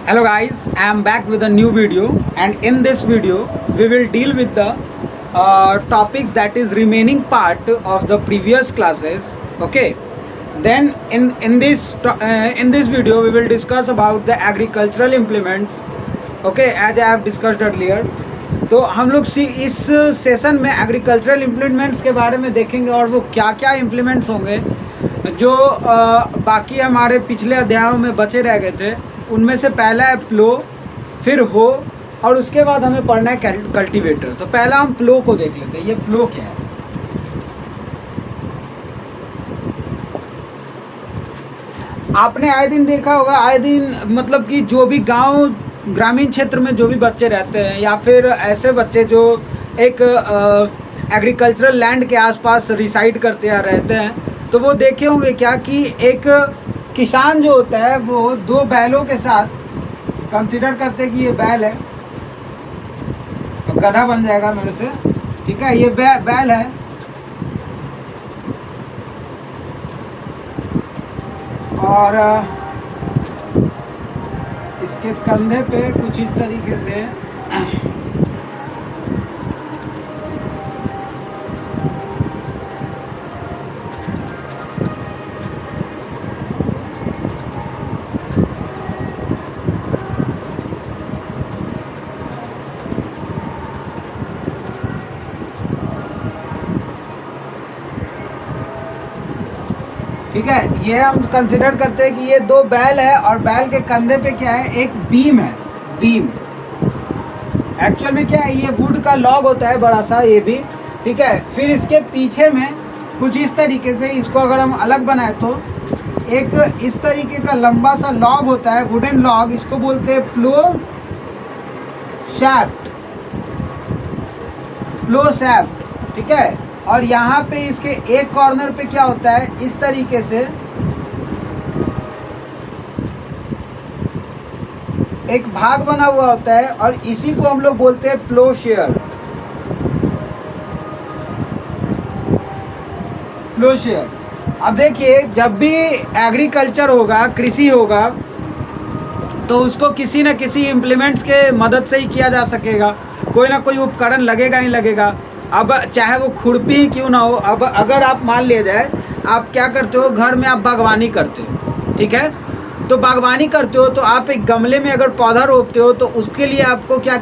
Hello guys, I am back with a new video, and in this video we will deal with the topics that is remaining part of the previous classes. Okay, then in this video we will discuss about the agricultural implements. Okay, as I have discussed earlier. तो हम लोग इस session में agricultural implements के बारे में देखेंगे और वो क्या क्या इम्प्लीमेंट्स होंगे जो बाकी हमारे पिछले अध्यायों में बचे रह गए थे। उनमें से पहला है प्लो, फिर हो, और उसके बाद हमें पढ़ना है कल्टीवेटर। तो पहला हम प्लो को देख लेते हैं। ये प्लो क्या है? आपने आए दिन देखा होगा, आए दिन मतलब कि जो भी गांव ग्रामीण क्षेत्र में जो भी बच्चे रहते हैं या फिर ऐसे बच्चे जो एक एग्रीकल्चरल लैंड के आसपास रिसाइड करते या रहते हैं, तो वो देखे होंगे क्या कि एक किसान जो होता है वो दो बैलों के साथ कंसीडर करते हैं कि ये बैल है, तो गधा बन जाएगा मेरे से, ठीक है। ये बैल है और इसके कंधे पे कुछ इस तरीके से ठीक है। ये हम कंसिडर करते हैं कि ये दो बैल है और बैल के कंधे पे क्या है, एक बीम है। बीम एक्चुअल में क्या है, ये वुड का लॉग होता है बड़ा सा, ये भी ठीक है। फिर इसके पीछे में कुछ इस तरीके से, इसको अगर हम अलग बनाए तो एक इस तरीके का लंबा सा लॉग होता है, वुडन लॉग, इसको बोलते हैं प्लो शैफ्ट। प्लो शैफ्ट, ठीक है। और यहाँ पे इसके एक कॉर्नर पे क्या होता है, इस तरीके से एक भाग बना हुआ होता है और इसी को हम लोग बोलते हैं प्लो शेयर। प्लो शेयर। अब देखिए, जब भी एग्रीकल्चर होगा, कृषि होगा, तो उसको किसी न किसी इम्प्लीमेंट्स के मदद से ही किया जा सकेगा। कोई ना कोई उपकरण लगेगा ही लगेगा। अब चाहे वो खुरपी ही क्यों ना हो। अब अगर आप मान लिया जाए, आप क्या करते हो, घर में आप बागवानी करते हो, ठीक है। तो बागवानी करते हो तो आप एक गमले में अगर पौधा रोपते हो तो उसके लिए आपको क्या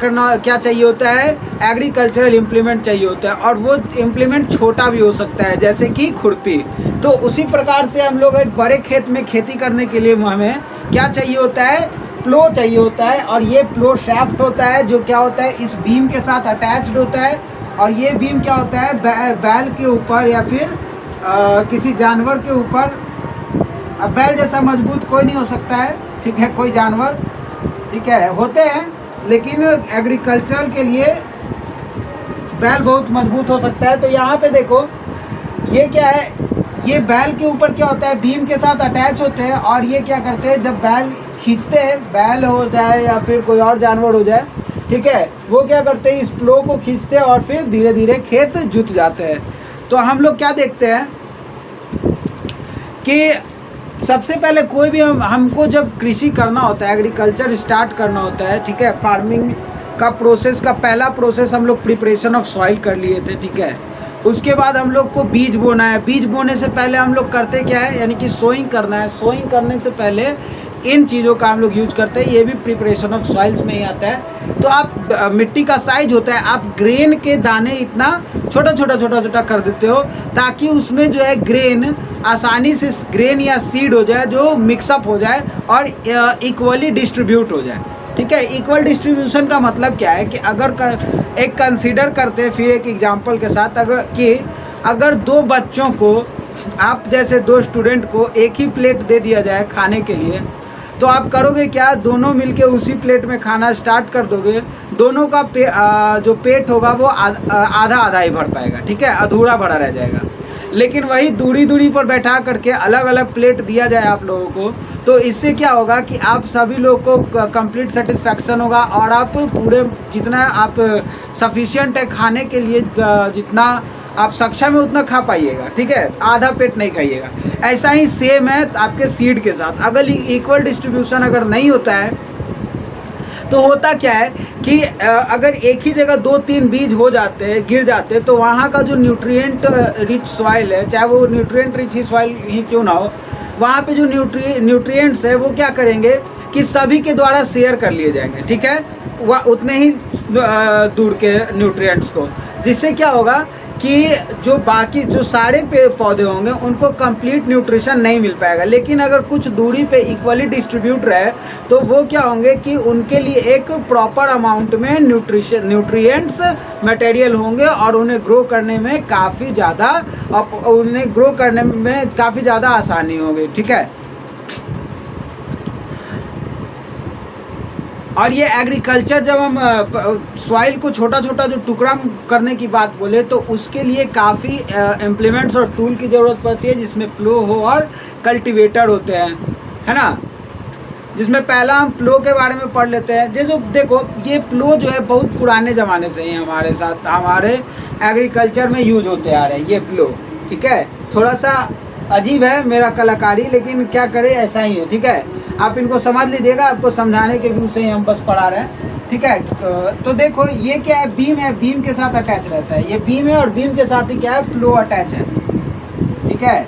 चाहिए होता है, एग्रीकल्चरल इम्प्लीमेंट चाहिए होता है। और वो इम्प्लीमेंट छोटा भी हो सकता है, जैसे कि खुरपी। तो उसी प्रकार से हम लोग एक बड़े खेत में खेती करने के लिए हमें क्या चाहिए होता है, प्लो चाहिए होता है। और ये प्लो शाफ्ट होता है जो क्या होता है, इस बीम के साथ अटैच्ड होता है। और ये बीम क्या होता है, बैल के ऊपर या फिर किसी जानवर के ऊपर। अब बैल जैसा मजबूत कोई नहीं हो सकता है, ठीक है, कोई जानवर, ठीक है, होते हैं, लेकिन एग्रीकल्चर के लिए बैल बहुत मजबूत हो सकता है। तो यहाँ पे देखो, ये क्या है, ये बैल के ऊपर क्या होता है, बीम के साथ अटैच होते हैं। और ये क्या करते हैं, जब बैल खींचते हैं, बैल हो जाए या फिर कोई और जानवर हो जाए, ठीक है, वो क्या करते हैं, इस प्लो को खींचते हैं और फिर धीरे धीरे खेत जुत जाते हैं। तो हम लोग क्या देखते हैं कि सबसे पहले कोई भी हमको जब कृषि करना होता है, एग्रीकल्चर स्टार्ट करना होता है, ठीक है, फार्मिंग का प्रोसेस का पहला प्रोसेस हम लोग प्रिपरेशन ऑफ सॉइल कर लिए थे, ठीक है। उसके बाद हम लोग को बीज बोना है। बीज बोने से पहले हम लोग करते क्या है, यानी कि सोइंग करना है। सोइंग करने से पहले इन चीज़ों का हम लोग यूज करते हैं। ये भी प्रिपरेशन ऑफ सॉइल्स में ही आता है। तो आप मिट्टी का साइज होता है, आप ग्रेन के दाने इतना छोटा छोटा कर देते हो ताकि उसमें जो है ग्रेन आसानी से, ग्रेन या सीड हो जाए जो मिक्सअप हो जाए और इक्वली डिस्ट्रीब्यूट हो जाए, ठीक है। इक्वल डिस्ट्रीब्यूशन का मतलब क्या है कि अगर एक कंसीडर करते हैं फिर एक एग्जांपल के साथ, अगर दो बच्चों को, आप जैसे दो स्टूडेंट को एक ही प्लेट दे दिया जाए खाने के लिए, तो आप करोगे क्या, दोनों मिलके उसी प्लेट में खाना स्टार्ट कर दोगे। दोनों का जो पेट होगा वो आधा आधा ही भर पाएगा, ठीक है, अधूरा भरा रह जाएगा। लेकिन वही दूरी पर बैठा करके अलग अलग प्लेट दिया जाए आप लोगों को, तो इससे क्या होगा कि आप सभी लोगों को कंप्लीट सेटिस्फैक्शन होगा और आप पूरे जितना आप सफिशिएंट है खाने के लिए, जितना आप सक्षम है उतना खा पाइएगा, ठीक है, आधा पेट नहीं खाइएगा। ऐसा ही सेम है आपके सीड के साथ। अगर इक्वल डिस्ट्रीब्यूशन अगर नहीं होता है तो होता क्या है कि अगर एक ही जगह 2-3 बीज हो जाते हैं, गिर जाते हैं, तो वहाँ का जो न्यूट्रिएंट रिच सॉइल है, चाहे वो न्यूट्रिएंट रिच ही सॉइल ही क्यों ना हो, वहाँ पे जो न्यूट्रिएंट्स है वो क्या करेंगे कि सभी के द्वारा शेयर कर लिए जाएंगे, ठीक है, वह उतने ही दूर के न्यूट्रिएंट्स को, जिससे क्या होगा कि जो बाकी जो सारे पेड़ पौधे होंगे उनको कंप्लीट न्यूट्रिशन नहीं मिल पाएगा। लेकिन अगर कुछ दूरी पे इक्वली डिस्ट्रीब्यूट रहे तो वो क्या होंगे कि उनके लिए एक प्रॉपर अमाउंट में न्यूट्रिएंट्स मटेरियल होंगे और उन्हें ग्रो करने में काफ़ी ज़्यादा आसानी होगी, ठीक है। और ये एग्रीकल्चर, जब हम सॉइल को छोटा छोटा जो टुकड़ा करने की बात बोले तो उसके लिए काफ़ी इम्प्लीमेंट्स और टूल की ज़रूरत पड़ती है, जिसमें प्लो हो और कल्टीवेटर होते हैं, है ना। जिसमें पहला हम प्लो के बारे में पढ़ लेते हैं। जैसे देखो, ये प्लो जो है बहुत पुराने ज़माने से ही हमारे एग्रीकल्चर में यूज होते आ रहे हैं, ये प्लो, ठीक है। थोड़ा सा अजीब है मेरा कलाकारी, लेकिन क्या करें, ऐसा ही है, ठीक है। आप इनको समझ लीजिएगा, आपको समझाने के व्यू से ही हम बस पढ़ा रहे हैं, ठीक है। तो देखो ये क्या है, बीम है, बीम के साथ अटैच रहता है, ये बीम है और बीम के साथ ही क्या है, प्लो अटैच है, ठीक है।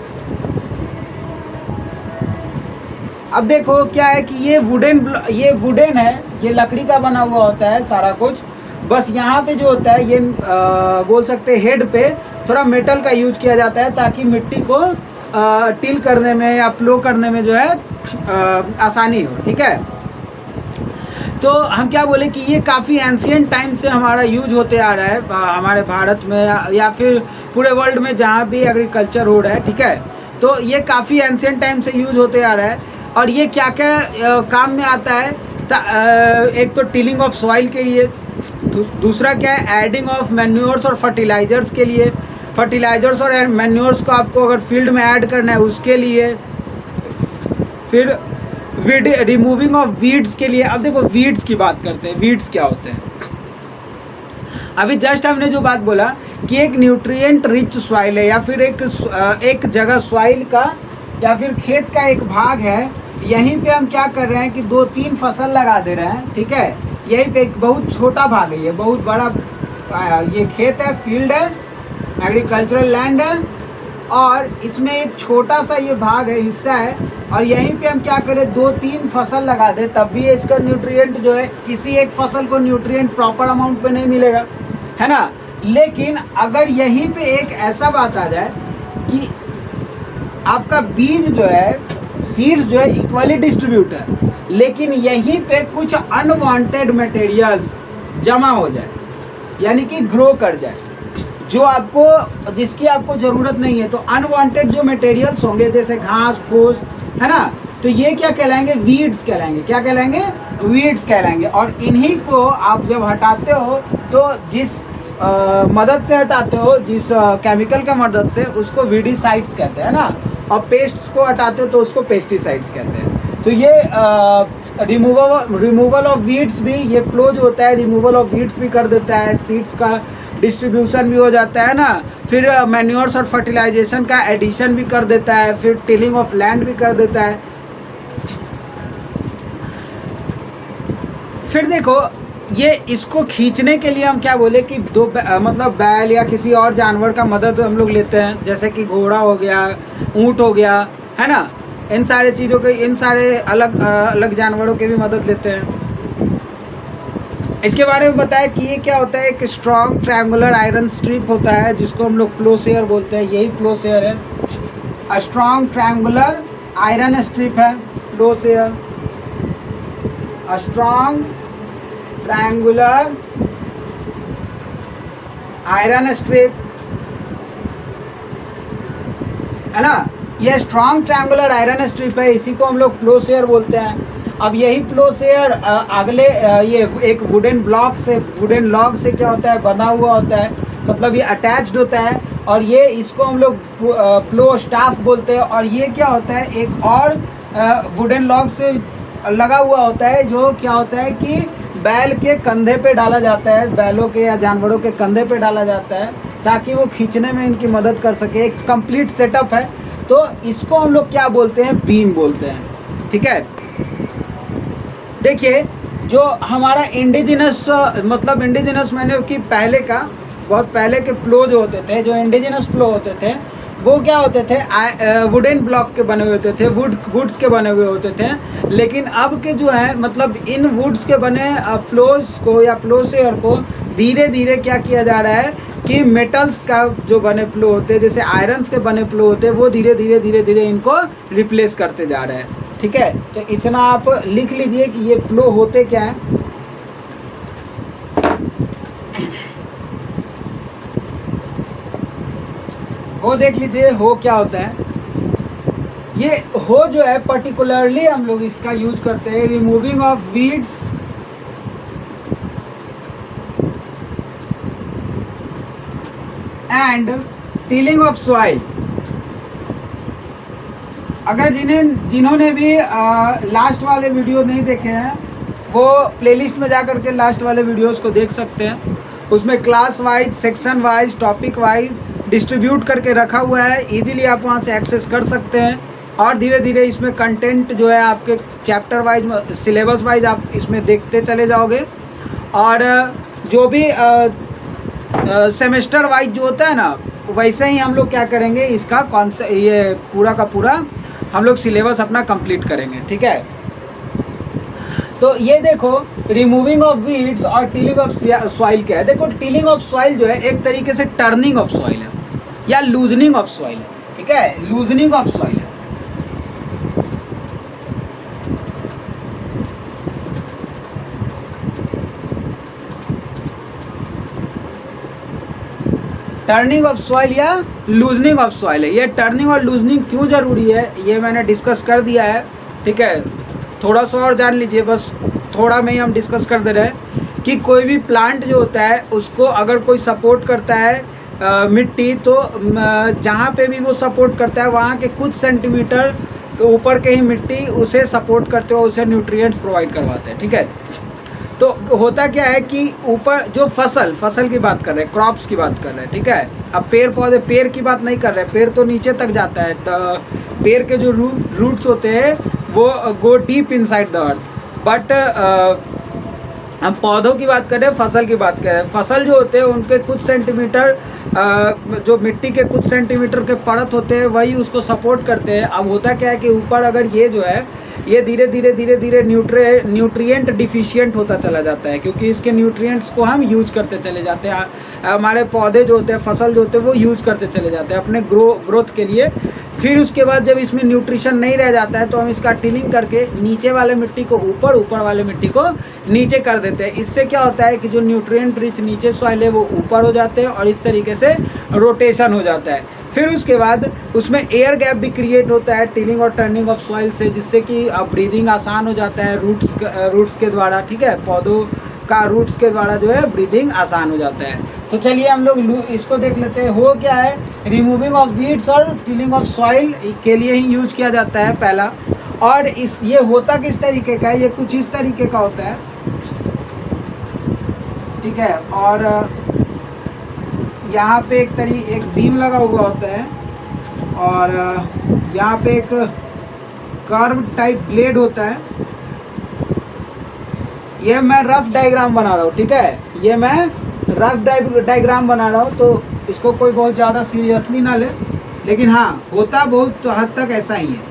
अब देखो क्या है कि ये वुडन है, ये लकड़ी का बना हुआ होता है सारा कुछ। बस यहाँ पे जो होता है ये बोल सकते हैं हेड पे थोड़ा मेटल का यूज किया जाता है, ताकि मिट्टी को टिल करने में या प्लो करने में जो है आसानी हो, ठीक है। तो हम क्या बोले कि ये काफ़ी एंशिएंट टाइम से हमारा यूज होते आ रहा है, हमारे भारत में या फिर पूरे वर्ल्ड में जहाँ भी एग्रीकल्चर हो रहा है, ठीक है। तो ये काफ़ी एंशिएंट टाइम से यूज होते आ रहा है। और ये क्या क्या काम में आता है, एक तो टिलिंग ऑफ सॉइल के लिए, दूसरा क्या है, एडिंग ऑफ मैन्योर्स और फर्टिलाइजर्स के लिए, फर्टिलाइजर्स और मैन्योर्स को आपको अगर फील्ड में ऐड करना है उसके लिए, फिर रिमूविंग ऑफ वीड्स के लिए। अब देखो वीड्स की बात करते हैं, वीड्स क्या होते हैं। अभी जस्ट हमने जो बात बोला कि एक न्यूट्रिएंट रिच सॉइल है, या फिर एक जगह सॉइल का या फिर खेत का एक भाग है, यहीं पे हम क्या कर रहे हैं कि 2-3 फसल लगा दे रहे हैं, ठीक है। यहीं पे एक बहुत छोटा भाग है, ये बहुत बड़ा ये खेत है, फील्ड है, एग्रीकल्चरल लैंड है, और इसमें एक छोटा सा ये भाग है, हिस्सा है, और यहीं पे हम क्या करें, 2-3 फसल लगा दें, तब भी इसका न्यूट्रिएंट जो है, किसी एक फसल को न्यूट्रिएंट प्रॉपर अमाउंट पे नहीं मिलेगा, है ना। लेकिन अगर यहीं पे एक ऐसा बात आ जाए कि आपका बीज जो है, सीड्स जो है इक्वली डिस्ट्रीब्यूट है, लेकिन यहीं पे कुछ अनवांटेड मटेरियल्स जमा हो जाए, यानी कि ग्रो कर जाए, जिसकी आपको ज़रूरत नहीं है, तो अनवांटेड जो मटेरियल्स होंगे जैसे घास फूस, है ना, तो ये क्या कहलाएंगे, वीड्स कहलाएंगे। क्या कहलाएंगे, वीड्स कहलाएंगे। और इन्हीं को आप जब हटाते हो तो जिस मदद से हटाते हो, जिस केमिकल का मदद से, उसको वीडिसाइड्स कहते हैं ना, और पेस्ट्स को हटाते हो तो उसको पेस्टिसाइड्स कहते हैं। तो ये रिमूवल ऑफ वीड्स भी, ये प्लो जो होता है रिमूवल ऑफ वीड्स भी कर देता है, सीड्स का डिस्ट्रीब्यूशन भी हो जाता है ना, फिर मैन्योर्स और फर्टिलाइजेशन का एडिशन भी कर देता है, फिर टिलिंग ऑफ लैंड भी कर देता है। फिर देखो ये इसको खींचने के लिए हम क्या बोले कि मतलब बैल या किसी और जानवर का मदद हम लोग लेते हैं, जैसे कि घोड़ा हो गया, ऊँट हो गया, है ना, इन सारे चीज़ों के, इन सारे अलग अलग जानवरों की भी मदद लेते हैं। इसके बारे में बताया कि ये क्या होता है, एक स्ट्रॉन्ग ट्रायंगुलर आयरन स्ट्रिप होता है, जिसको हम लोग प्लोसेयर बोलते हैं, यही प्लोसेयर है। स्ट्रॉन्ग ट्रायंगुलर आयरन स्ट्रिप है प्लोसेयर, स्ट्रॉन्ग ट्रायंगुलर आयरन स्ट्रिप, है ना, ये स्ट्रॉन्ग ट्रायंगुलर आयरन स्ट्रिप है, इसी को हम लोग प्लोसेयर बोलते हैं। अब यही प्लोसेयर अगले ये एक वुडन लॉग से क्या होता है, बना हुआ होता है, मतलब ये अटैच्ड होता है, और ये इसको हम लोग प्लो स्टाफ बोलते हैं। और ये क्या होता है, एक और वुडन लॉग से लगा हुआ होता है, जो क्या होता है कि बैल के कंधे पे डाला जाता है, बैलों के या जानवरों के कंधे पे डाला जाता है, ताकि वो खींचने में इनकी मदद कर सके। एक कंप्लीट सेटअप है, तो इसको हम लोग क्या बोलते हैं, बीम बोलते हैं, ठीक है। देखिए जो हमारा इंडिजिनस, मतलब इंडिजिनस मैंने कि पहले का, बहुत पहले के प्लो जो होते थे, जो इंडिजिनस प्लो होते थे, वो क्या होते थे, वुडन ब्लॉक के बने हुए होते थे, वुड्स के बने हुए होते थे। लेकिन अब के जो है, मतलब इन वुड्स के बने प्लोस को या प्लो शेयर को धीरे धीरे क्या किया जा रहा है कि मेटल्स का जो बने प्लो होते हैं, जैसे आयरन्स के बने प्लो होते हैं, वो धीरे धीरे इनको रिप्लेस करते जा रहे हैं। ठीक है, तो इतना आप लिख लीजिए कि ये प्लो होते क्या है। वो देख लीजिए हो क्या होता है। ये हो जो है पर्टिकुलरली हम लोग इसका यूज करते हैं removing of weeds and tilling of soil. अगर जिन्होंने भी लास्ट वाले वीडियो नहीं देखे हैं, वो प्लेलिस्ट में जा कर के लास्ट वाले वीडियोस को देख सकते हैं। उसमें class wise, section wise, topic wise distribute करके रखा हुआ है, इजीली आप वहाँ से एक्सेस कर सकते हैं। और धीरे धीरे इसमें कंटेंट जो है आपके चैप्टर वाइज, सिलेबस वाइज आप इसमें देखते चले जाओगे। और जो भी सेमेस्टर वाइज जो होता है ना, वैसे ही हम लोग क्या करेंगे, इसका कॉन्सेप्ट, ये पूरा का पूरा हम लोग सिलेबस अपना कंप्लीट करेंगे। ठीक है, तो ये देखो रिमूविंग ऑफ वीड्स और टिलिंग ऑफ सॉइल क्या है। देखो टिलिंग ऑफ सॉइल जो है एक तरीके से टर्निंग ऑफ सॉइल है या लूजनिंग ऑफ सॉइल है। ठीक है, लूजनिंग ऑफ सॉइल है। टर्निंग ऑफ सॉइल या लूजनिंग ऑफ सॉइल है। ये टर्निंग और लूजनिंग क्यों ज़रूरी है ये मैंने डिस्कस कर दिया है। ठीक है, थोड़ा सा और जान लीजिए, बस थोड़ा में ही हम डिस्कस कर दे रहे हैं कि कोई भी प्लांट जो होता है उसको अगर कोई सपोर्ट करता है मिट्टी, तो जहाँ पे भी वो सपोर्ट करता है वहाँ के कुछ सेंटीमीटर ऊपर के ही मिट्टी उसे सपोर्ट करते हुए उसे न्यूट्रिएंट्स प्रोवाइड करवाते हैं। ठीक है, तो होता क्या है कि ऊपर जो फसल की बात कर रहे हैं, क्रॉप्स की बात कर रहे हैं। ठीक है, अब पेड़ पौधे, पेड़ की बात नहीं कर रहे हैं, पेड़ तो नीचे तक जाता है। पेड़ के जो रूट्स होते हैं वो go deep inside the earth, but हम पौधों की बात करें, फसल की बात करें, फसल जो होते हैं उनके कुछ सेंटीमीटर, जो मिट्टी के कुछ सेंटीमीटर के परत होते हैं वही उसको सपोर्ट करते हैं। अब होता क्या है कि ऊपर अगर ये जो है ये धीरे धीरे न्यूट्रिएंट डिफिशिएंट होता चला जाता है, क्योंकि इसके न्यूट्रिएंट्स को हम यूज करते चले जाते हैं। हमारे पौधे जो होते हैं, फसल जो होते हैं, वो यूज करते चले जाते हैं अपने ग्रोथ के लिए। फिर उसके बाद जब इसमें न्यूट्रिशन नहीं रह जाता है तो हम इसका टिलिंग करके नीचे वाले मिट्टी को ऊपर, ऊपर वाले मिट्टी को नीचे कर देते हैं। इससे क्या होता है कि जो न्यूट्रिएंट रिच नीचे सॉइल है वो ऊपर हो जाते हैं और इस तरीके से रोटेशन हो जाता है। फिर उसके बाद उसमें एयर गैप भी क्रिएट होता है टिलिंग और टर्निंग ऑफ सॉइल से, जिससे कि ब्रीदिंग आसान हो जाता है रूट्स के द्वारा। ठीक है, पौधों का रूट्स के द्वारा जो है ब्रीदिंग आसान हो जाता है। तो चलिए हम लोग इसको देख लेते हैं। हो क्या है, रिमूविंग ऑफ वीड्स और टिलिंग ऑफ सॉइल के लिए ही यूज किया जाता है पहला। और ये होता किस तरीके का है, ये कुछ इस तरीके का होता है। ठीक है, और यहाँ पे एक बीम लगा हुआ होता है और यहाँ पे एक कर्व टाइप ब्लेड होता है। ये मैं रफ डायग्राम बना रहा हूँ। ठीक है, ये मैं रफ डायग्राम बना रहा हूँ, तो इसको कोई बहुत ज़्यादा सीरियसली ना ले, लेकिन हाँ होता बहुत हद तक ऐसा ही है।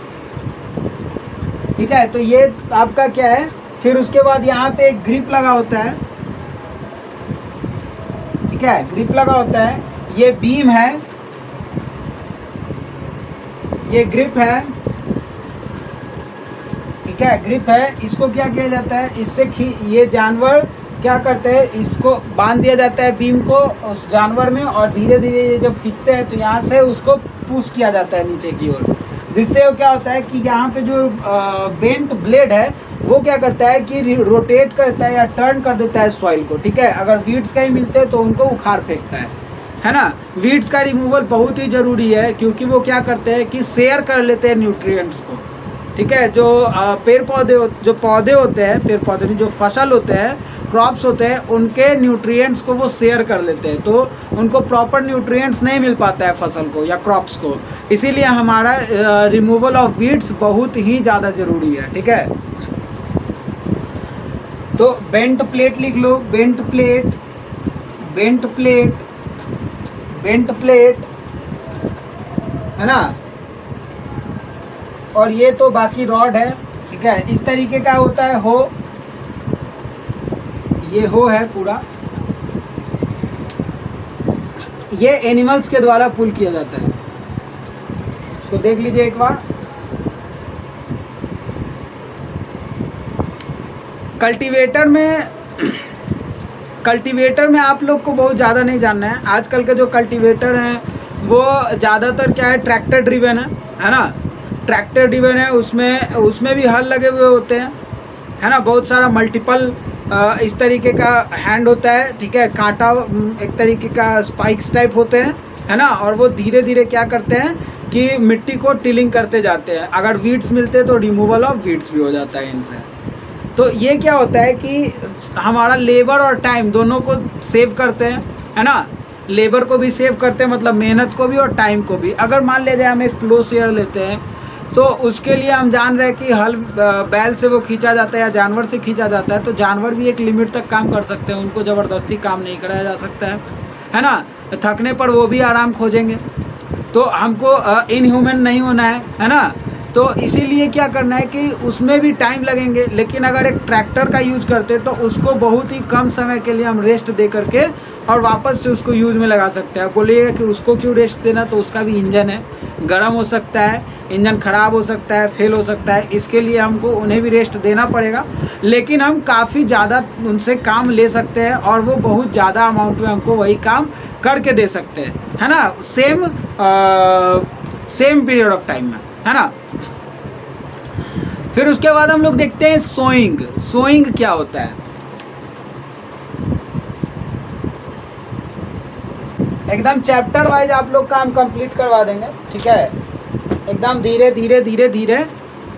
ठीक है, तो ये आपका क्या है। फिर उसके बाद यहाँ पे एक ग्रिप लगा होता है। ठीक है, ग्रिप लगा होता है। ये बीम है, ये ग्रिप है। ठीक है, ग्रिप है। इसको क्या किया जाता है, इससे ये जानवर क्या करते हैं, इसको बांध दिया जाता है बीम को उस जानवर में, और धीरे धीरे ये जब खींचते हैं तो यहाँ से उसको पुश किया जाता है नीचे की ओर, जिससे क्या होता है कि यहाँ पे जो बेंट ब्लेड है वो क्या करता है कि रोटेट करता है या टर्न कर देता है सॉइल को। ठीक है, अगर वीड्स कहीं मिलते हैं तो उनको उखाड़ फेंकता है ना। वीड्स का रिमूवल बहुत ही ज़रूरी है, क्योंकि वो क्या करते हैं कि शेयर कर लेते हैं न्यूट्रिएंट्स को। ठीक है, जो पेड़ पौधे, जो पौधे होते हैं, पेड़ पौधे नहीं, जो फसल होते हैं, क्रॉप्स होते हैं, उनके न्यूट्रिएंट्स को वो शेयर कर लेते हैं, तो उनको प्रॉपर न्यूट्रिएंट्स नहीं मिल पाता है फसल को या क्रॉप्स को। इसीलिए हमारा रिमूवल ऑफ वीड्स बहुत ही ज़्यादा ज़रूरी है। ठीक है, तो बेंट प्लेट लिख लो, bent plate, bent plate, bent plate, है ना। और ये तो बाकी रॉड है, ठीक है। इस तरीके का होता है हो, ये हो है पूरा, ये एनिमल्स के द्वारा पुल किया जाता है। इसको देख लीजिए एक बार। कल्टीवेटर में आप लोग को बहुत ज़्यादा नहीं जानना है। आजकल के जो कल्टीवेटर हैं वो ज़्यादातर क्या है, ट्रैक्टर ड्रिवन है ना। ट्रैक्टर ड्रिवन है, उसमें भी हल लगे हुए होते हैं, है ना। बहुत सारा मल्टीपल इस तरीके का हैंड होता है, ठीक है। कांटा एक तरीके का स्पाइक्स टाइप होते हैं, है ना। और वो धीरे धीरे क्या करते हैं कि मिट्टी को टिलिंग करते जाते हैं। अगर वीड्स मिलते हैं तो रिमूवल ऑफ वीड्स भी हो जाता है इनसे। तो ये क्या होता है कि हमारा लेबर और टाइम दोनों को सेव करते हैं, है ना। लेबर को भी सेव करते हैं, मतलब मेहनत को भी और टाइम को भी। अगर मान लीजिए हम एक क्लो शेयर लेते हैं तो उसके लिए हम जान रहे हैं कि हल बैल से वो खींचा जाता है या जानवर से खींचा जाता है। तो जानवर भी एक लिमिट तक काम कर सकते हैं, उनको ज़बरदस्ती काम नहीं कराया जा सकता है ना। थकने पर वो भी आराम खोजेंगे। तो हमको इनह्यूमन नहीं होना है ना। तो इसीलिए क्या करना है कि उसमें भी टाइम लगेंगे। लेकिन अगर एक ट्रैक्टर का यूज़ करते तो उसको बहुत ही कम समय के लिए हम रेस्ट दे करके और वापस से उसको यूज़ में लगा सकते हैं। बोलिएगा कि उसको क्यों रेस्ट देना, तो उसका भी इंजन है, गर्म हो सकता है, इंजन ख़राब हो सकता है, फेल हो सकता है। इसके लिए हमको उन्हें भी रेस्ट देना पड़ेगा। लेकिन हम काफ़ी ज़्यादा उनसे काम ले सकते हैं और वो बहुत ज़्यादा अमाउंट में हमको वही काम करके दे सकते हैं, है ना। सेम पीरियड ऑफ टाइम में, है ना। फिर उसके बाद हम लोग देखते हैं सोइंग। सोइंग क्या होता है, एकदम चैप्टर वाइज आप लोग काम कंप्लीट करवा देंगे, ठीक है। एकदम धीरे धीरे धीरे धीरे,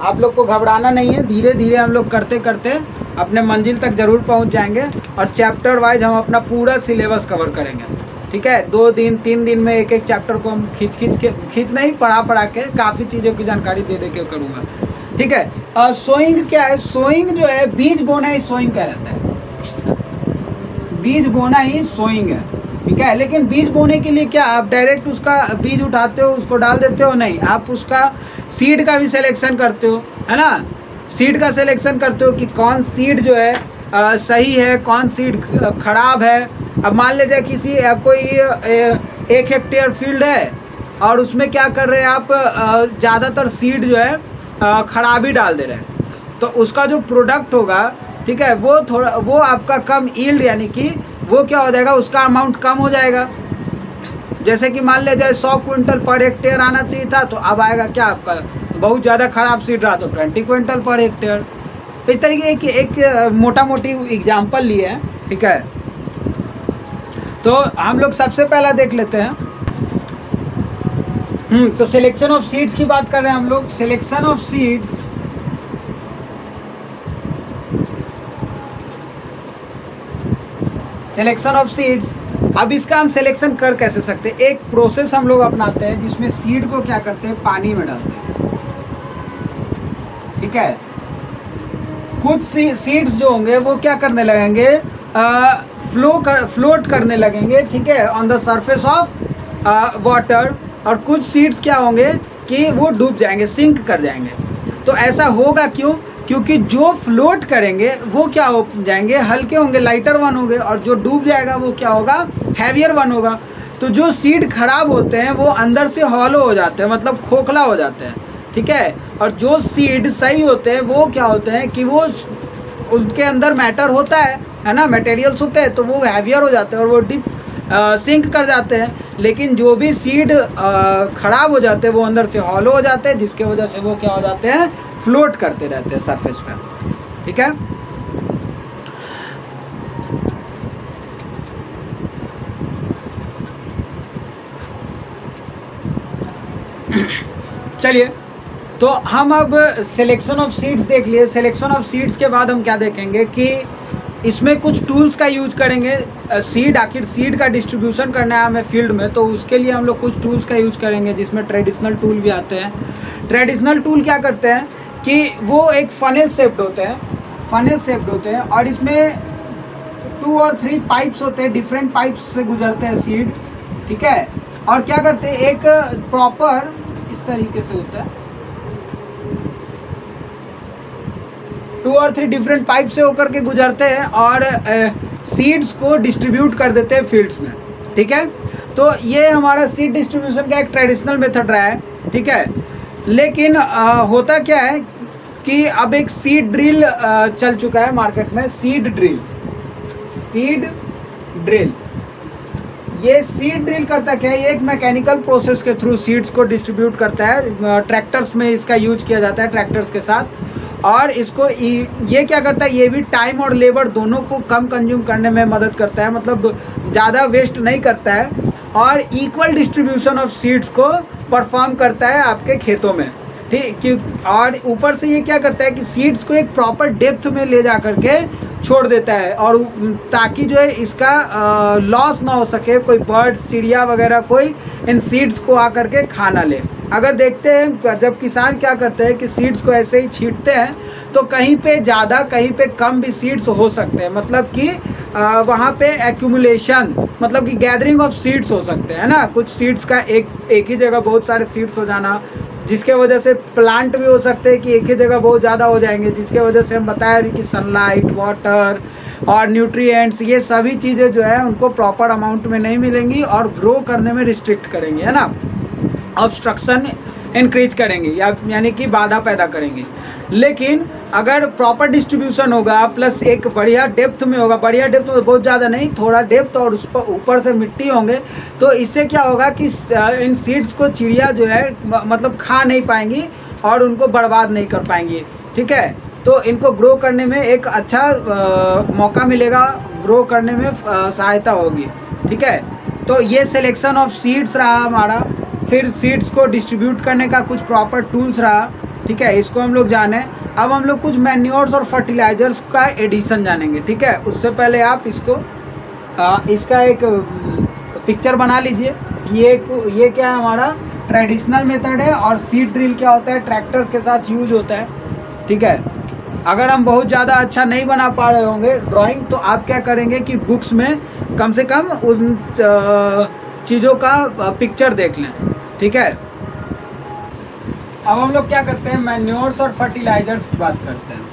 आप लोग को घबराना नहीं है। धीरे धीरे हम लोग करते करते अपने मंजिल तक ज़रूर पहुंच जाएंगे। और चैप्टर वाइज हम अपना पूरा सिलेबस कवर करेंगे, ठीक है। 2 दिन 3 दिन में एक एक चैप्टर को हम खींच नहीं, पढ़ा के काफ़ी चीज़ों की जानकारी दे के करूँगा, ठीक है। सोइंग क्या है, सोइंग जो है बीज बोना ही सोइंग कहलाता है। बीज बोना ही सोइंग है, ठीक है। लेकिन बीज बोने के लिए क्या आप डायरेक्ट उसका बीज उठाते हो, उसको डाल देते हो, नहीं। आप उसका सीड का भी सिलेक्शन करते हो, है ना। सीड का सिलेक्शन करते हो कि कौन सीड जो है सही है, कौन सीड खराब है। अब मान लीजिए किसी कोई 1 हेक्टेयर फील्ड है और उसमें क्या कर रहे हैं आप, ज़्यादातर सीड जो है खराब ही डाल दे रहे हैं। तो उसका जो प्रोडक्ट होगा, ठीक है, वो आपका कम यील्ड, यानी कि वो क्या हो जाएगा, उसका अमाउंट कम हो जाएगा। जैसे कि मान लीजिए 100 क्विंटल पर हेक्टेयर आना चाहिए था, तो अब आएगा क्या आपका, बहुत ज़्यादा ख़राब सीड रहा तो 20 क्विंटल पर हेक्टेयर। इस तरीके एक मोटा मोटी एग्जाम्पल लिए हैं, ठीक है। तो हम लोग सबसे पहला देख लेते हैं। तो सिलेक्शन ऑफ सीड्स की बात कर रहे हैं हम लोग। Selection of seeds, selection of seeds. अब इसका हम सिलेक्शन कर कैसे सकते हैं, एक प्रोसेस हम लोग अपनाते हैं जिसमें सीड को क्या करते हैं, पानी में डालते हैं, ठीक है। कुछ सीड्स जो होंगे वो क्या करने लगेंगे, फ्लोट करने लगेंगे, ठीक है, on the surface of water. और कुछ सीड्स क्या होंगे कि वो डूब जाएंगे, सिंक कर जाएंगे। तो ऐसा होगा क्यों, क्योंकि जो फ्लोट करेंगे वो क्या हो जाएंगे, हल्के होंगे, लाइटर वन होंगे। और जो डूब जाएगा वो क्या होगा, हैवियर वन होगा। तो जो सीड खराब होते हैं वो अंदर से हॉलो हो जाते हैं, मतलब खोखला हो जाते हैं, ठीक है। और जो सीड सही होते हैं वो क्या होते हैं कि वो उनके अंदर मैटर होता है ना, मटेरियल्स होते हैं, तो वो हैवियर हो जाते हैं और वो डीप सिंक कर जाते हैं। लेकिन जो भी सीड खराब हो जाते हैं वो अंदर से हॉलो हो जाते हैं, जिसके वजह से वो क्या हो जाते हैं, फ्लोट करते रहते हैं सरफेस पर, ठीक है। चलिए, तो हम अब सिलेक्शन ऑफ सीड्स देख लिए। सिलेक्शन ऑफ सीड्स के बाद हम क्या देखेंगे कि इसमें कुछ टूल्स का यूज करेंगे। सीड, आखिर सीड का डिस्ट्रीब्यूशन करना है हमें फील्ड में, तो उसके लिए हम लोग कुछ टूल्स का यूज करेंगे, जिसमें ट्रेडिशनल टूल भी आते हैं। ट्रेडिशनल टूल क्या करते हैं कि वो एक फनेल शेप्ड होते हैं। फनल शेप्ड होते हैं और इसमें 2 और 3 पाइप्स होते हैं, डिफरेंट पाइप्स से गुजरते हैं सीड, ठीक है। और क्या करते हैं, एक प्रॉपर इस तरीके से होता है, 2 और 3 डिफरेंट पाइप से होकर के गुजरते हैं और सीड्स को डिस्ट्रीब्यूट कर देते हैं फील्ड्स में, ठीक है। तो ये हमारा सीड डिस्ट्रीब्यूशन का एक ट्रेडिशनल मेथड रहा है, ठीक है। लेकिन होता क्या है कि अब एक सीड ड्रिल चल चुका है मार्केट में, सीड ड्रिल। ये सीड ड्रिल करता क्या है, ये एक मैकेनिकल प्रोसेस के थ्रू सीड्स को डिस्ट्रीब्यूट करता है। ट्रैक्टर्स में इसका यूज किया जाता है, ट्रैक्टर्स के साथ। और इसको ये क्या करता है, ये भी टाइम और लेबर दोनों को कम कंज्यूम करने में मदद करता है, मतलब ज़्यादा वेस्ट नहीं करता है और इक्वल डिस्ट्रीब्यूशन ऑफ सीड्स को परफॉर्म करता है आपके खेतों में, ठीक। और ऊपर से ये क्या करता है कि सीड्स को एक प्रॉपर डेप्थ में ले जा करके छोड़ देता है, और ताकि जो है इसका लॉस ना हो सके, कोई बर्ड, चिड़िया वगैरह कोई इन सीड्स को आकर के खा ना ले। अगर देखते हैं जब किसान क्या करते हैं कि सीड्स को ऐसे ही छींटते हैं तो कहीं पे ज़्यादा कहीं पे कम भी सीड्स हो सकते हैं, मतलब कि वहाँ पे एक्यूमुलेशन, मतलब कि गैदरिंग ऑफ सीड्स हो सकते हैं ना। कुछ सीड्स का एक ही जगह बहुत सारे सीड्स हो जाना, जिसके वजह से प्लांट भी हो सकते हैं कि एक ही जगह बहुत ज़्यादा हो जाएंगे, जिसके वजह से हम बताया भी कि सनलाइट, वाटर और न्यूट्रिएंट्स, ये सभी चीज़ें जो है उनको प्रॉपर अमाउंट में नहीं मिलेंगी और ग्रो करने में रिस्ट्रिक्ट करेंगे, है ना, ऑब्स्ट्रक्शन इंक्रीज करेंगे यानी कि बाधा पैदा करेंगे। लेकिन अगर प्रॉपर डिस्ट्रीब्यूशन होगा प्लस एक बढ़िया डेप्थ में होगा, बढ़िया डेप्थ में बहुत ज़्यादा नहीं, थोड़ा डेप्थ, और उस पर ऊपर से मिट्टी होंगे, तो इससे क्या होगा कि इन सीड्स को चिड़िया जो है मतलब खा नहीं पाएंगी और उनको बर्बाद नहीं कर पाएंगी, ठीक है। तो इनको ग्रो करने में एक अच्छा मौका मिलेगा, ग्रो करने में सहायता होगी, ठीक है। तो ये सिलेक्शन ऑफ सीड्स रहा हमारा, फिर सीड्स को डिस्ट्रीब्यूट करने का कुछ प्रॉपर टूल्स रहा, ठीक है, इसको हम लोग जाने। अब हम लोग कुछ मैन्योर्स और फर्टिलाइजर्स का एडिशन जानेंगे, ठीक है। उससे पहले आप इसको इसका एक पिक्चर बना लीजिए कि ये क्या है, हमारा ट्रेडिशनल मेथड है और सीड ड्रिल क्या होता है, ट्रैक्टर्स के साथ यूज होता है, ठीक है। अगर हम बहुत ज़्यादा अच्छा नहीं बना पा रहे होंगे ड्राइंग, तो आप क्या करेंगे कि बुक्स में कम से कम उन चीज़ों का पिक्चर देख लें, ठीक है। अब हम लोग क्या करते हैं, मैन्योर्स और फर्टिलाइजर्स की बात करते हैं।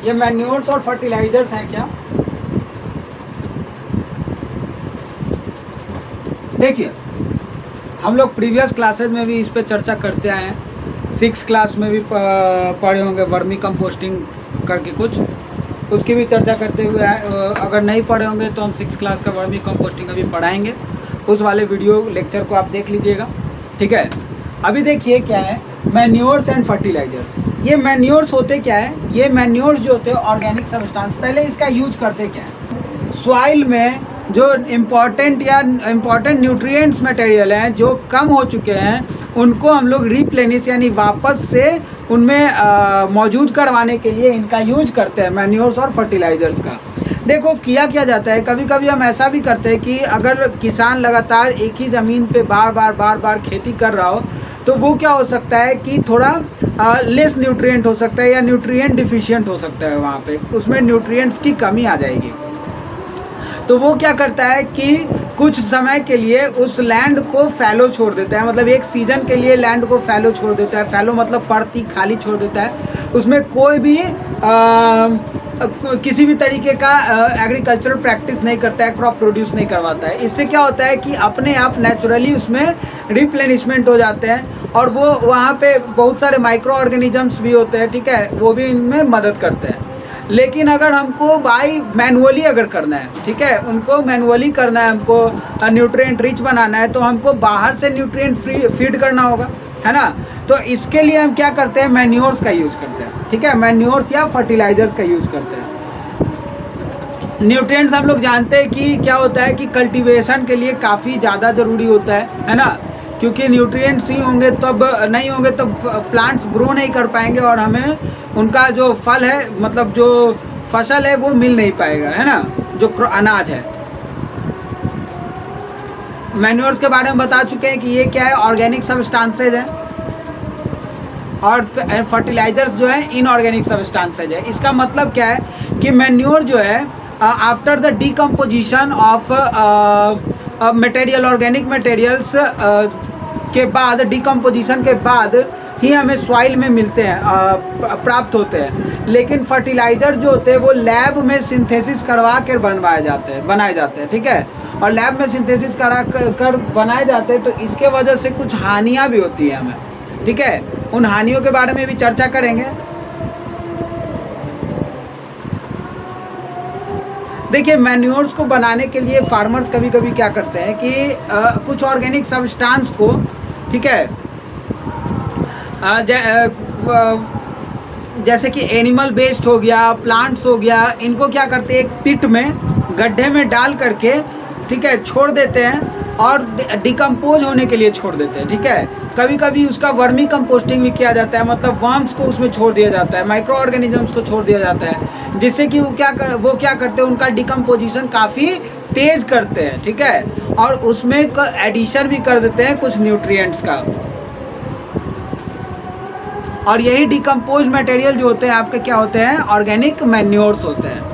ये मैन्योर्स और फर्टिलाइजर्स हैं क्या, देखिए हम लोग प्रीवियस क्लासेज में भी इस पे चर्चा करते आए हैं। 6th क्लास में भी पढ़े होंगे वर्मी कंपोस्टिंग करके कुछ, उसकी भी चर्चा करते हुए अगर नहीं पढ़े होंगे तो हम 6th क्लास का वर्मी कंपोस्टिंग अभी पढ़ाएंगे, उस वाले वीडियो लेक्चर को आप देख लीजिएगा, ठीक है। अभी देखिए क्या है मैन्योर्स एंड फर्टिलाइजर्स। ये मैन्योर्स होते क्या है, ये मैन्योर्स जो होते हैं ऑर्गेनिक सब्सटेंस, पहले इसका यूज करते क्या है, सॉइल में जो इम्पॉर्टेंट न्यूट्रिएंट्स मटेरियल हैं जो कम हो चुके हैं, उनको हम लोग रिप्लेनिश यानी वापस से उनमें मौजूद करवाने के लिए इनका यूज करते हैं, मैन्योर्स और फर्टिलाइजर्स का। देखो किया क्या जाता है, कभी कभी हम ऐसा भी करते हैं कि अगर किसान लगातार एक ही ज़मीन पे बार बार खेती कर रहा हो, तो वो क्या हो सकता है कि थोड़ा लेस न्यूट्रिएंट हो सकता है या न्यूट्रिएंट डिफिशिएंट हो सकता है, वहाँ पे उसमें न्यूट्रिएंट्स की कमी आ जाएगी। तो वो क्या करता है कि कुछ समय के लिए उस लैंड को फैलो छोड़ देता है, मतलब एक सीज़न के लिए लैंड को फैलो छोड़ देता है। फैलो मतलब पड़ती खाली छोड़ देता है, उसमें कोई भी किसी भी तरीके का एग्रीकल्चरल प्रैक्टिस नहीं करता है, क्रॉप प्रोड्यूस नहीं करवाता है। इससे क्या होता है कि अपने आप नेचुरली उसमें रिप्लेनिशमेंट हो जाते हैं और वो वहाँ पे बहुत सारे माइक्रो ऑर्गेनिजम्स भी होते हैं, ठीक है, वो भी इनमें मदद करते हैं। लेकिन अगर हमको बाई मैनुअली अगर करना है, ठीक है, उनको मैनुअली करना है, हमको न्यूट्रिएंट रिच बनाना है, तो हमको बाहर से न्यूट्रिएंट फीड करना होगा, है ना। तो इसके लिए हम क्या करते हैं, मैन्योर्स का यूज़ करते हैं, ठीक है, मैन्योर्स या फर्टिलाइजर्स का यूज़ करते हैं। न्यूट्रिएंट्स हम लोग जानते हैं कि क्या होता है कि कल्टीवेशन के लिए काफ़ी ज़्यादा ज़रूरी होता है ना, क्योंकि न्यूट्रिएंट्स ही होंगे तब नहीं होंगे तो प्लांट्स ग्रो नहीं कर पाएंगे और हमें उनका जो फल है, मतलब जो फसल है, वो मिल नहीं पाएगा, है ना, जो अनाज है। मैन्योर्स के बारे में बता चुके हैं कि ये क्या है, ऑर्गेनिक सब्सटेंसेज है, और फर्टिलाइजर्स जो है इनऑर्गेनिक सब्सटेंसेज है। इसका मतलब क्या है कि मैन्योर जो है after the decomposition of material, organic materials के बाद, डीकम्पोजिशन के बाद ही हमें सॉइल में मिलते हैं, प्राप्त होते हैं। लेकिन फर्टिलाइज़र जो होते हैं वो लैब में सिंथेसिस करवा कर बनाए जाते हैं, ठीक है। और लैब में सिंथेसिस करा कर बनाए जाते हैं, तो इसके वजह से कुछ हानियाँ भी होती हैं हमें, ठीक है। उन हानियों के बारे में भी चर्चा करेंगे। देखिए, मैन्योर्स को बनाने के लिए फार्मर्स कभी कभी क्या करते हैं कि कुछ ऑर्गेनिक सब्सटेंस को, ठीक है, जैसे कि एनिमल वेस्ट हो गया, प्लांट्स हो गया, इनको क्या करते हैं, एक पिट में, गड्ढे में डाल करके, ठीक है, छोड़ देते हैं और डिकम्पोज होने के लिए छोड़ देते हैं, ठीक है। कभी कभी उसका वर्मी कंपोस्टिंग भी किया जाता है, मतलब वर्म्स को उसमें छोड़ दिया जाता है, माइक्रो ऑर्गेनिजम्स को छोड़ दिया जाता है, जिससे कि वो क्या करते हैं, उनका डिकम्पोजिशन काफ़ी तेज़ करते हैं, ठीक है। और उसमें एडिशन भी कर देते हैं कुछ न्यूट्रिएंट्स का। और यही डिकम्पोज मटेरियल जो होते हैं आपके क्या होते हैं, ऑर्गेनिक मैन्योर्स होते हैं।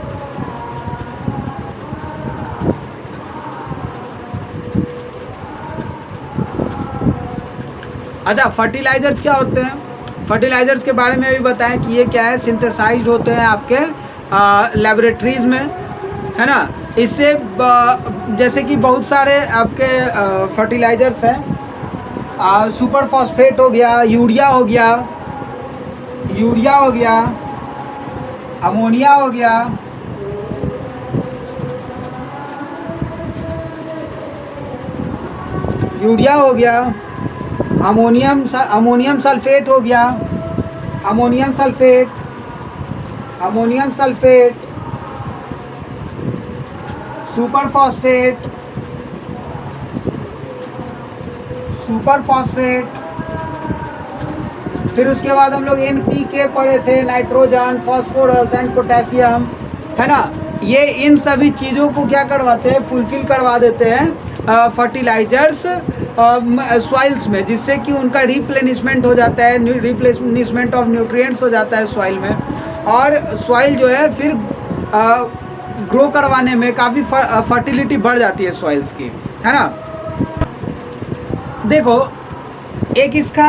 अच्छा, फर्टिलाइजर्स क्या होते हैं? फर्टिलाइजर्स के बारे में भी बताएं कि ये क्या है, सिंथेसाइज्ड होते हैं आपके लैबोरेटरीज में, है ना। इससे जैसे कि बहुत सारे आपके फर्टिलाइजर्स हैं, सुपर फॉस्फेट हो गया, यूरिया हो गया, अमोनिया हो गया, अमोनियम सल्फेट हो गया, अमोनियम सल्फेट, सुपर फॉस्फेट। फिर उसके बाद हम लोग NPK पढ़े थे, नाइट्रोजन, फॉस्फोरस एंड पोटेशियम, है ना। ये इन सभी चीज़ों को क्या करवाते हैं, फुलफिल करवा देते हैं फर्टिलाइजर्स सॉइल्स में, जिससे कि उनका रिप्लेनिशमेंट हो जाता है, रिप्लेनिशमेंट ऑफ न्यूट्रिएंट्स हो जाता है सॉइल में, और सॉइल जो है फिर ग्रो करवाने में काफ़ी फर्टिलिटी बढ़ जाती है सॉइल्स की, है ना। देखो, एक इसका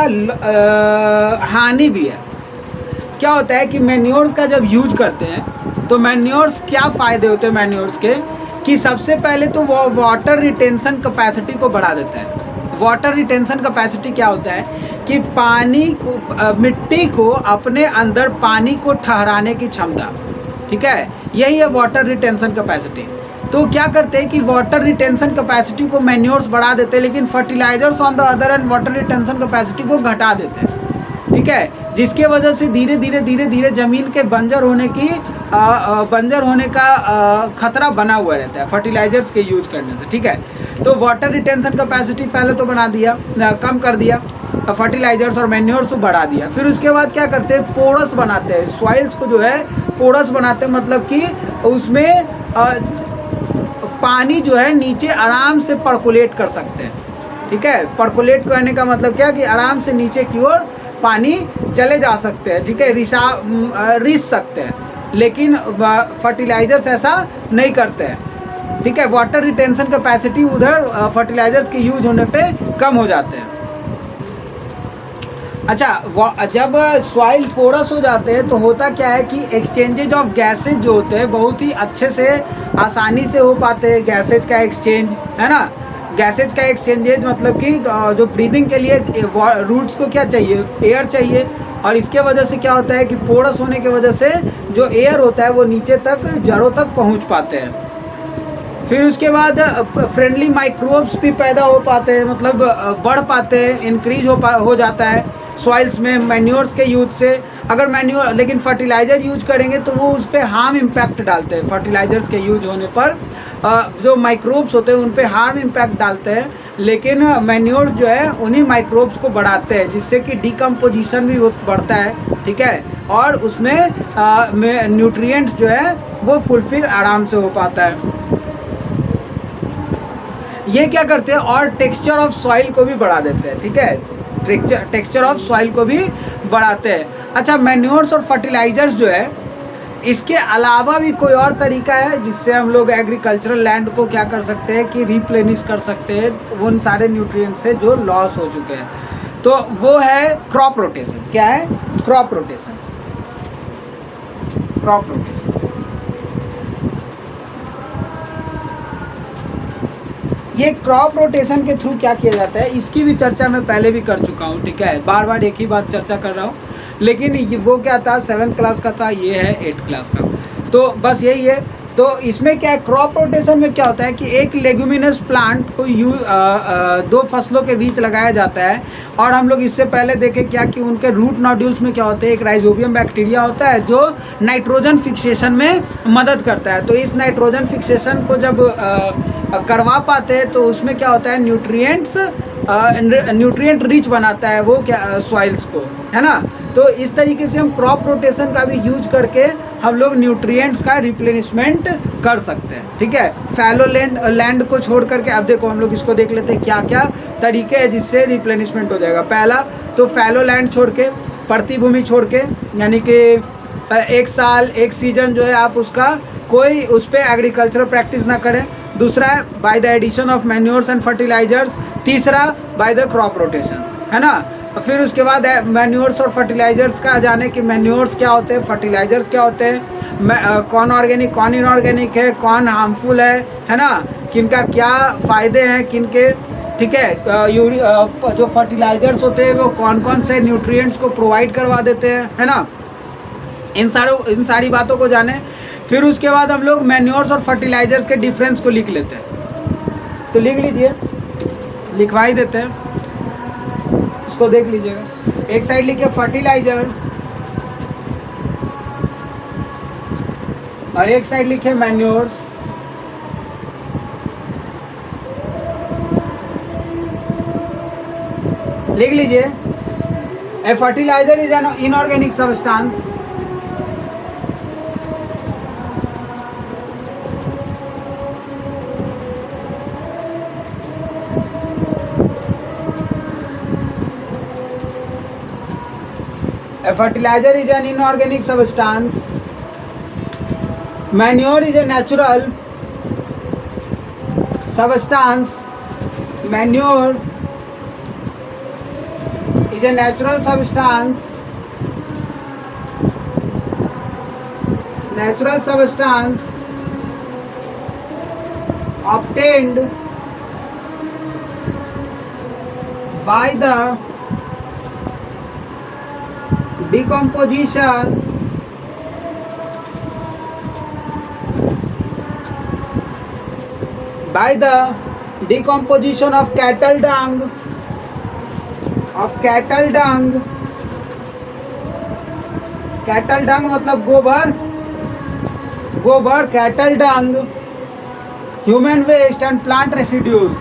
हानि भी है। क्या होता है कि मैन्योर्स का जब यूज करते हैं तो मैन्योर्स क्या फ़ायदे होते हैं मैन्योर्स के, कि सबसे पहले तो वो वाटर रिटेंशन कैपेसिटी को बढ़ा देता है। वाटर रिटेंशन कैपेसिटी क्या होता है कि पानी को, मिट्टी को अपने अंदर पानी को ठहराने की क्षमता, ठीक है, यही है वाटर रिटेंशन कैपेसिटी। तो क्या करते हैं कि वाटर रिटेंशन कैपेसिटी को मैन्योर्स बढ़ा देते हैं, लेकिन fertilizers on the other end water retention capacity को घटा देते हैं, ठीक है। जिसके वजह से धीरे धीरे ज़मीन के बंजर होने का खतरा बना हुआ रहता है फर्टिलाइजर्स के यूज करने से, ठीक है। तो वाटर रिटेंशन कैपेसिटी पहले तो कम कर दिया, फर्टिलाइजर्स और मैन्योर्स को बढ़ा दिया। फिर उसके बाद क्या करते हैं, पोरस बनाते हैं सॉइल्स को, जो है पोरस बनाते हैं, मतलब कि उसमें पानी जो है नीचे आराम से पर्कुलेट कर सकते हैं, ठीक है। पर्कुलेट करने का मतलब क्या, कि आराम से नीचे की ओर पानी चले जा सकते हैं, ठीक है, रिस सकते हैं। लेकिन फर्टिलाइजर्स ऐसा नहीं करते हैं, ठीक है। वाटर रिटेंशन कैपेसिटी उधर फर्टिलाइजर्स के यूज होने पे कम हो जाते हैं। अच्छा, जब सॉइल पोरस हो जाते हैं तो होता क्या है कि एक्सचेंजेज ऑफ गैसेज जो होते हैं बहुत ही अच्छे से, आसानी से हो पाते हैं। गैसेज का एक्सचेंज, है ना, गैसेज का एक्सचेंजेज मतलब कि जो ब्रीदिंग के लिए रूट्स को क्या चाहिए, एयर चाहिए, और इसके वजह से क्या होता है कि पोरस होने की वजह से जो एयर होता है वो नीचे तक, जड़ों तक पहुंच पाते हैं। फिर उसके बाद फ्रेंडली माइक्रोब्स भी पैदा हो पाते हैं, मतलब बढ़ पाते हैं, इंक्रीज हो जाता है सॉइल्स में मैन्योर्स के यूज से। अगर मैन्योर, लेकिन फर्टिलाइज़र यूज करेंगे तो वो उस पर हार्म इम्पैक्ट डालते हैं। फर्टिलाइजर्स के यूज होने पर जो माइक्रोब्स होते हैं उन पे हार्म इम्पैक्ट डालते हैं, लेकिन मैन्योर्स जो है उन्हीं माइक्रोब्स को बढ़ाते हैं, जिससे कि डिकम्पोजिशन भी बढ़ता है, ठीक है, और उसमें न्यूट्रिएंट्स जो है वो फुलफिल आराम से हो पाता है। ये क्या करते हैं और टेक्सचर ऑफ सॉइल को भी बढ़ा देते हैं, ठीक है, टेक्सचर ऑफ सॉइल को भी बढ़ाते हैं। अच्छा, मैन्योर्स और फर्टिलाइजर्स जो है, इसके अलावा भी कोई और तरीका है जिससे हम लोग एग्रीकल्चरल लैंड को क्या कर सकते हैं कि रिप्लेनिश कर सकते हैं उन सारे न्यूट्रिएंट्स से जो लॉस हो चुके हैं? तो वो है क्रॉप रोटेशन। क्या है? Crop rotation. क्रॉप रोटेशन ये क्रॉप रोटेशन के थ्रू क्या किया जाता है, इसकी भी चर्चा मैं पहले भी कर चुका हूँ, ठीक है, बार बार एक ही बात चर्चा कर रहा हूँ, लेकिन वो क्या था, 7th क्लास का था, ये है 8th क्लास का, तो बस यही है। तो इसमें क्या है, क्रॉप रोटेशन में क्या होता है कि एक लेग्यूमिनस प्लांट को 2 फसलों के बीच लगाया जाता है, और हम लोग इससे पहले देखें क्या कि उनके रूट नोड्यूल्स में क्या होते हैं, एक राइजोबियम बैक्टीरिया होता है जो नाइट्रोजन फिक्सेशन में मदद करता है। तो इस नाइट्रोजन फिक्सेशन को जब करवा पाते हैं तो उसमें क्या होता है, न्यूट्रिएंट रिच बनाता है वो क्या सॉइल्स को, है ना। तो इस तरीके से हम क्रॉप रोटेशन का भी यूज करके हम लोग न्यूट्रिएंट्स का रिप्लेनिशमेंट कर सकते हैं, ठीक है। फैलो लैंड को छोड़ करके अब देखो हम लोग इसको देख लेते हैं क्या क्या तरीके हैं जिससे रिप्लेनिशमेंट हो जाएगा। पहला तो फैलो लैंड छोड़ के, पड़ती भूमि छोड़ के, यानी कि एक साल एक सीजन जो है आप उसका कोई उस पर एग्रीकल्चरल प्रैक्टिस ना करें। दूसरा है by the addition of manures and fertilizers. तीसरा बाय द क्रॉप रोटेशन, है ना। फिर उसके बाद मैन्योर्स और फर्टिलाइजर्स का जाने कि मैन्योर्स क्या होते हैं, फर्टिलाइजर्स क्या होते हैं, कौन ऑर्गेनिक कौन इनऑर्गेनिक है, कौन हार्मफुल है ना, किनका क्या फ़ायदे हैं किनके, ठीक है। जो फर्टिलाइजर्स होते हैं वो कौन कौन से न्यूट्रिएंट्स को प्रोवाइड करवा देते हैं, है ना। इन सारी बातों को जाने। फिर उसके बाद हम लोग मैन्योर्स और फर्टिलाइजर्स के डिफरेंस को लिख लेते हैं। तो लिख लीजिए, लिखवा ही देते हैं, इसको देख लीजिएगा। एक साइड लिखिए फर्टिलाइजर और एक साइड लिखिए मैन्योर्स। लिख लीजिए, a fertilizer is an inorganic substance A fertilizer is an inorganic substance. Manure is a natural substance. Manure is a natural substance. Natural substance obtained by the decomposition of cattle dung, cattle dung मतलब गोबर, cattle dung, human waste and plant residues,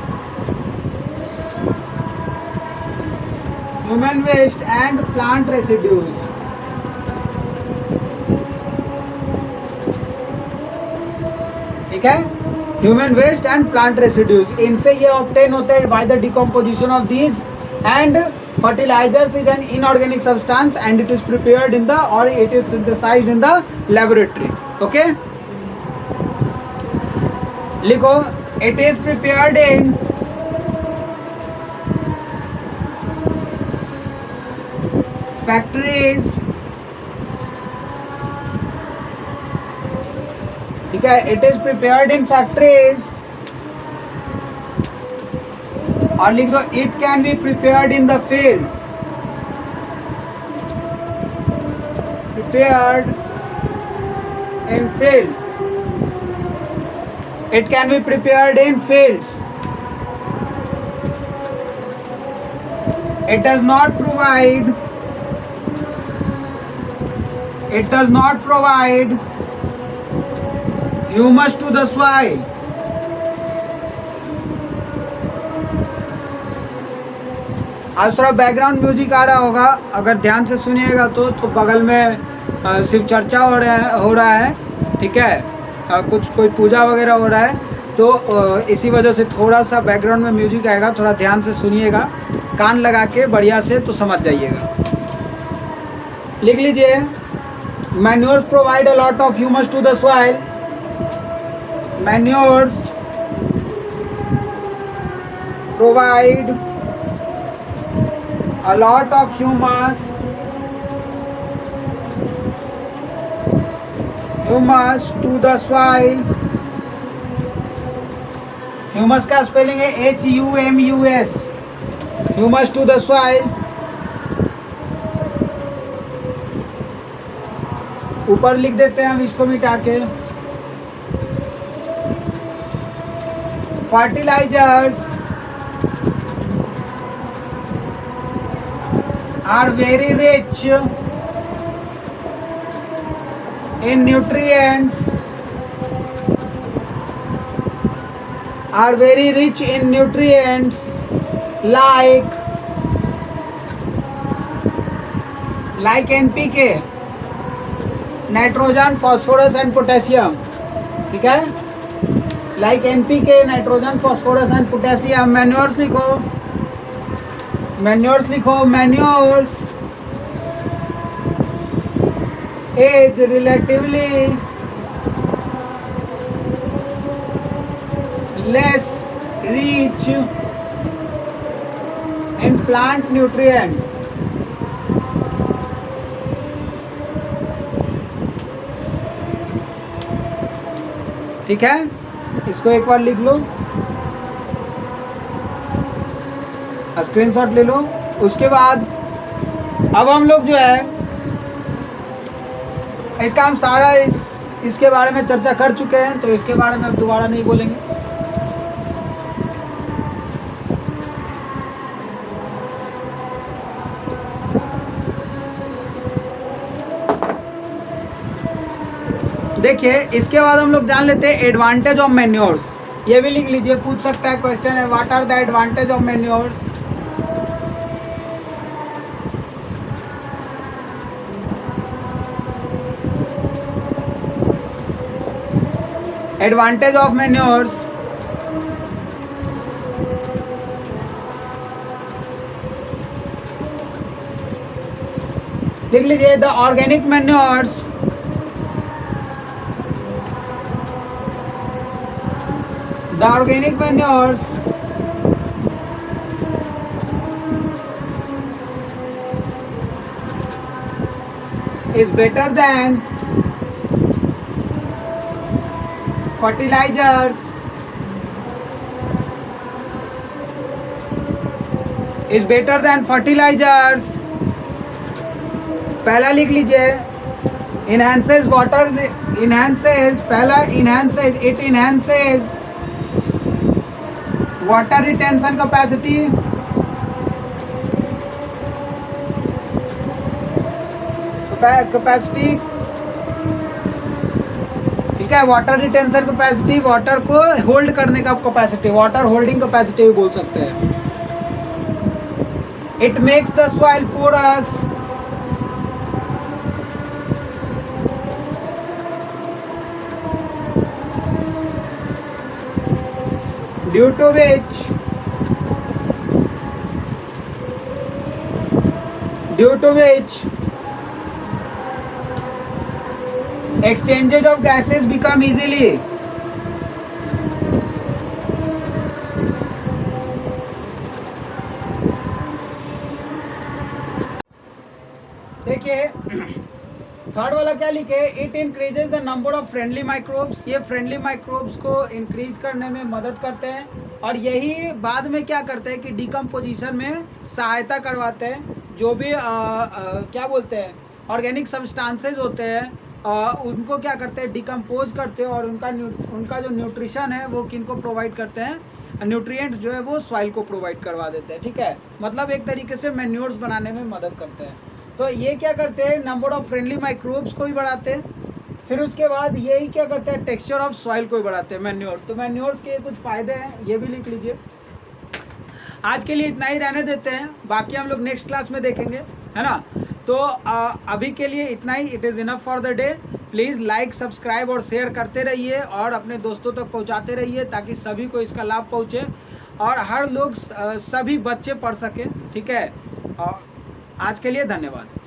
human waste and plant residues, ठीक है। Human waste and plant residues, इनसे ये obtain होते हैं by the decomposition of these. And fertilizers is an inorganic substance and it is prepared in the और it is synthesized in the laboratory. Okay, लिखो, it is prepared in factories, ठीक है, it is prepared in factories. और लिख दो, it can be prepared in the fields, prepared in fields, it can be prepared in fields. It does not provide humus to the soil. आज थोड़ा background music आ रहा होगा, अगर ध्यान से सुनिएगा तो बगल में शिव चर्चा हो रहा है, ठीक है, कुछ कोई पूजा वगैरह हो रहा है, तो इसी वजह से थोड़ा सा बैकग्राउंड में म्यूजिक आएगा, थोड़ा ध्यान से सुनिएगा, कान लगा के बढ़िया से, तो समझ जाइएगा। लिख लीजिए, manures provide a lot of humus to the soil. Manures provide a lot of humus to the soil। Humus का स्पेलिंग है HUMUS, humus to the soil. ऊपर लिख देते हैं हम इसको मिटा के, fertilizers are very rich in nutrients, are very rich in nutrients like NPK, nitrogen, phosphorus and potassium. ठीक है, like NPK, nitrogen, phosphorus and potassium. Manures लिखो, मैन्योर्स लिखो, manures is relatively less rich in plant nutrients। ठीक है, इसको एक बार लिख लो, screenshot ले लो। उसके बाद अब हम लोग जो है इसका हम सारा इसके बारे में चर्चा कर चुके हैं, तो इसके बारे में अब दोबारा नहीं बोलेंगे। देखिए, इसके बाद हम लोग जान लेते हैं एडवांटेज ऑफ मैन्योर्स। ये भी लिख लीजिए, पूछ सकता है, क्वेश्चन है, what are the advantage of manures. Advantage of manures, लिख लीजिए, the organic manures is better than fertilizers, is better than fertilizers। पहला लिख लीजिए, enhances water, enhances, पहला enhances, it enhances water retention capacity, ठीक है, वाटर रिटेंशन कैपेसिटी, वाटर को hold करने का कैपेसिटी, वाटर होल्डिंग कैपेसिटी भी बोल सकते हैं। It makes the soil porous, due to which exchanges of gases become easily। देखिए, थर्ड वाला क्या लिखे, it increases the number of friendly microbes. ये फ्रेंडली माइक्रोब्स को इंक्रीज करने में मदद करते हैं, और यही बाद में क्या करते हैं कि डिकम्पोजिशन में सहायता करवाते हैं। जो भी क्या बोलते हैं, ऑर्गेनिक सब्सटेंसेस होते हैं, उनको क्या करते हैं, डिकम्पोज करते हैं, और उनका जो न्यूट्रिशन है वो किनको प्रोवाइड करते हैं, न्यूट्रिएंट्स जो है वो सॉइल को प्रोवाइड करवा देते हैं। ठीक है, मतलब एक तरीके से मैन्योर्स बनाने में मदद करते हैं। तो ये क्या करते हैं, नंबर ऑफ फ्रेंडली माइक्रोब्स को भी बढ़ाते हैं। फिर उसके बाद यही क्या करते हैं, टेक्सचर ऑफ सॉइल को भी बढ़ाते हैं मैन्योर। तो मैन्योर्स के कुछ फ़ायदे हैं, ये भी लिख लीजिए। आज के लिए इतना ही रहने देते हैं, बाकी हम लोग नेक्स्ट क्लास में देखेंगे, है ना। तो अभी के लिए इतना ही, it is enough for the day. Please like, subscribe और शेयर करते रहिए और अपने दोस्तों तक पहुंचाते रहिए ताकि सभी को इसका लाभ पहुंचे और हर लोग सभी बच्चे पढ़ सकें। ठीक है, और आज के लिए धन्यवाद।